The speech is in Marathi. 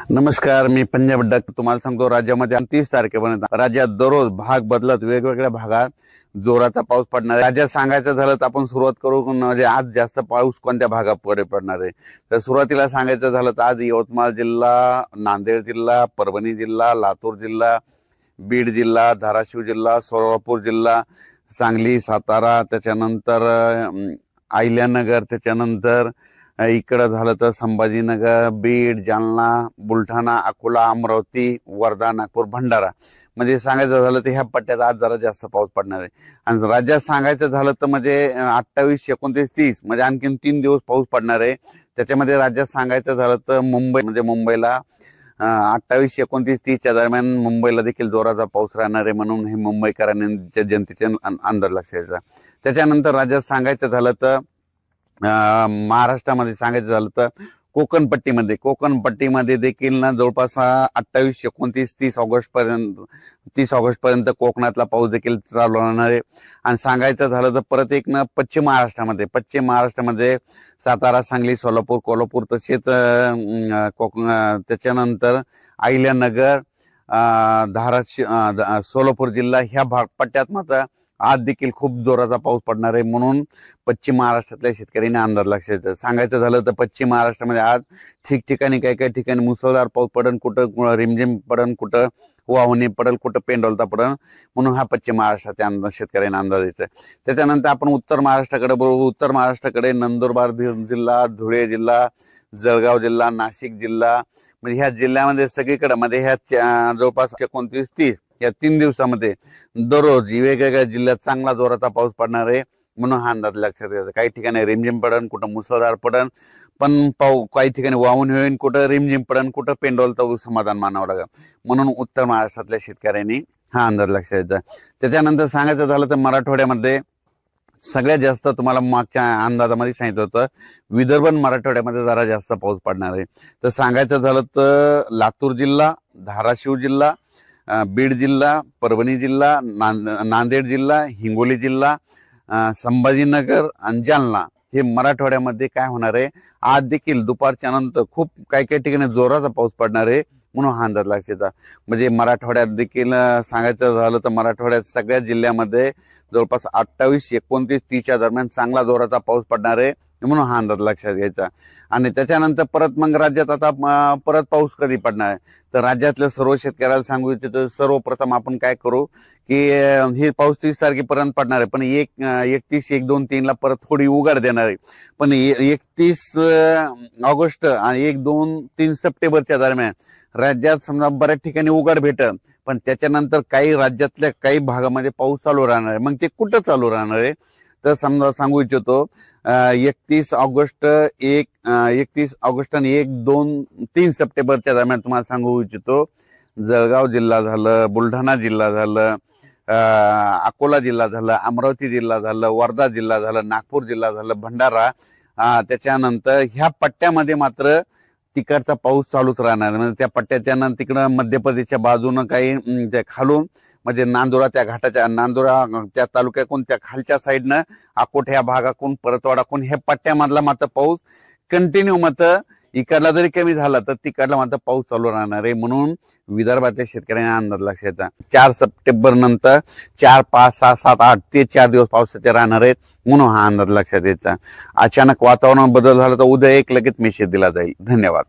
नमस्कार, मी पंजाब डक तुम्हाला सांगतो राज्यामध्ये 30 तारखेपर्यंत राज्यात दररोज भाग बदलत वेगवेगळ्या भागात जोराचा पाऊस पडणार आहे। राज्यात सांगायचं झालं तर आपण सुरुवात करू म्हणजे आज जास्त पाऊस कोणत्या भागात पडणार आहे। तर सुरुवातीला सांगायचं झालं तर आज यवतमाळ जिल्हा, नांदेड जिल्हा, परभणी जिल्हा, लातूर जिल्हा, बीड जिल्हा, धाराशिव जिल्हा, सोलापूर जिल्हा, सांगली, सातारा, त्याच्यानंतर अहिल्यानगर, त्याच्यानंतर इकडं झालं तर संभाजीनगर, बीड, जालना, बुलढाणा, अकोला, अमरावती, वर्धा, नागपूर, भंडारा म्हणजे सांगायचं झालं तर ह्या पट्ट्यात आज जरा जास्त पाऊस पडणार आहे। आणि राज्यात सांगायचं झालं तर म्हणजे 28, 29, 30 म्हणजे आणखीन 3 दिवस पाऊस पडणार आहे। त्याच्यामध्ये राज्यात सांगायचं झालं तर मुंबई म्हणजे मुंबईला 28, 29, 30च्या दरम्यान मुंबईला देखील जोराचा पाऊस राहणार आहे, म्हणून हे मुंबईकरांच्या जनतेच्या अंदाज लक्षात घ्यायचा। त्याच्यानंतर राज्यात सांगायचं झालं तर महाराष्ट्रामध्ये सांगायचं झालं तर कोकण पट्टीमध्ये देखील ना जवळपास 28, 29, 30 ऑगस्ट पर्यंत कोकणातला पाऊस देखील चालू राहणार आहे। आणि सांगायचं झालं तर परत एक ना पश्चिम महाराष्ट्रामध्ये सातारा, सांगली, सोलापूर, कोल्हापूर तसेच त्याच्यानंतर अहिल्यानगर, धाराशिव, सोलापूर जिल्हा ह्या पट्ट्यात मात्र आज देखील खूप जोराचा पाऊस पडणार आहे, म्हणून पश्चिम महाराष्ट्रातल्या शेतकऱ्यांनी अंदाज लक्षात सांगायचं झालं तर पश्चिम महाराष्ट्रामध्ये आज ठिकठिकाणी काही ठिकाणी मुसळधार पाऊस पडन, कुठं रिमझिम पडन, कुठं वाहुणी पडल, कुठं पेंडोलता पडन, म्हणून हा पश्चिम महाराष्ट्राच्या अंदाज शेतकऱ्यांना अंदाज द्यायचा। त्याच्यानंतर आपण उत्तर महाराष्ट्राकडे बघू। उत्तर महाराष्ट्राकडे नंदुरबार जिल्हा, धुळे जिल्हा, जळगाव जिल्हा, नाशिक जिल्हा म्हणजे ह्या जिल्ह्यामध्ये सगळीकडे मध्ये ह्या जवळपास 29, 30 या 3 दिवसामध्ये दररोज वेगवेगळ्या जिल्ह्यात चांगला जोराचा पाऊस पडणार आहे, म्हणून हा अंदाज लक्षात घ्यायचा। काही ठिकाणी रिमझिम पडन, कुठं मुसळधार पडन, पण काही ठिकाणी वाहून होईन, कुठं रिमझिम पडन, कुठं पेंडोलचं समाधान मानावं लागेल, म्हणून उत्तर महाराष्ट्रातल्या शेतकऱ्यांनी हा अंदाज लक्षात घ्यायचा। त्याच्यानंतर सांगायचं झालं तर मराठवाड्यामध्ये सगळ्यात जास्त तुम्हाला मागच्या अंदाजामध्ये सांगितलं होतं विदर्भ आणि मराठवाड्यामध्ये जरा जास्त पाऊस पडणार आहे। तर सांगायचं झालं तर लातूर जिल्हा, धाराशिव जिल्हा, बीड जिल्हा, परभणी जिल्हा, नांदेड जिल्हा, हिंगोली जिल्हा, संभाजीनगर आणि जालना हे मराठवाड्यामध्ये काय होणार आहे, आज देखील दुपारच्या नंतर खूप काही ठिकाणी जोराचा पाऊस पडणार आहे, म्हणून हा अंदाज लक्षात। म्हणजे मराठवाड्यात देखील सांगायचं झालं तर मराठवाड्यात सगळ्या जिल्ह्यामध्ये जवळपास 28, 29, 30च्या दरम्यान चांगला जोराचा पाऊस पडणार आहे, म्हणून हा अंदाज लक्षात घ्यायचा। आणि त्याच्यानंतर परत मग राज्यात आता परत पाऊस कधी पडणार आहे, तर राज्यातल्या सर्व शेतकऱ्याला सांगू इच्छितो सर्वप्रथम आपण काय करू की हे पाऊस 30 तारखेपर्यंत पडणार आहे, पण 31, 1, 2, 3 ला परत थोडी उघाड देणार आहे, पण 31 ऑगस्ट आणि 1, 2, 3 सप्टेंबरच्या दरम्यान राज्यात समजा बऱ्याच ठिकाणी उघाड भेटल, पण त्याच्यानंतर काही राज्यातल्या काही भागामध्ये पाऊस चालू राहणार आहे। मग ते कुठं चालू राहणार आहे तर समजा सांगू इच्छितो 31 ऑगस्ट आणि 1, 2, 3 सप्टेंबरच्या दरम्यान तुम्हाला सांगू इच्छितो जळगाव जिल्हा झालं, बुलढाणा जिल्हा झालं, अकोला जिल्हा झालं, अमरावती जिल्हा झालं, वर्धा जिल्हा झालं, नागपूर जिल्हा झालं, भंडारा, त्याच्यानंतर ह्या पट्ट्यामध्ये मात्र तिकडचा पाऊस चालूच राहणार। म्हणजे त्या पट्ट्याच्या नंतर तिकडं मध्य प्रदेशच्या बाजूनं काही त्या खालून म्हणजे नांदुरा त्या घाटाच्या नांदुरा त्या तालुक्यातून त्या खालच्या साईडनं अकोट ह्या भागाकडून परतवाडाकडून ह्या पट्ट्यामधला मात्र पाऊस कंटिन्यू मात्र इकडला जरी कमी झाला तर तिकडला मात्र पाऊस चालू राहणार आहे, म्हणून विदर्भातल्या शेतकऱ्यांना अंदाज लक्षात घ्यायचा। 4 सप्टेंबर नंतर 4, 5, 6, 7, 8 ते 4 दिवस पावसाचे राहणार आहेत, म्हणून हा अंदाज लक्षात घ्यायचा। अचानक वातावरण बदल झाला तर उद्या एक लगेच मेसेज दिला जाईल। धन्यवाद।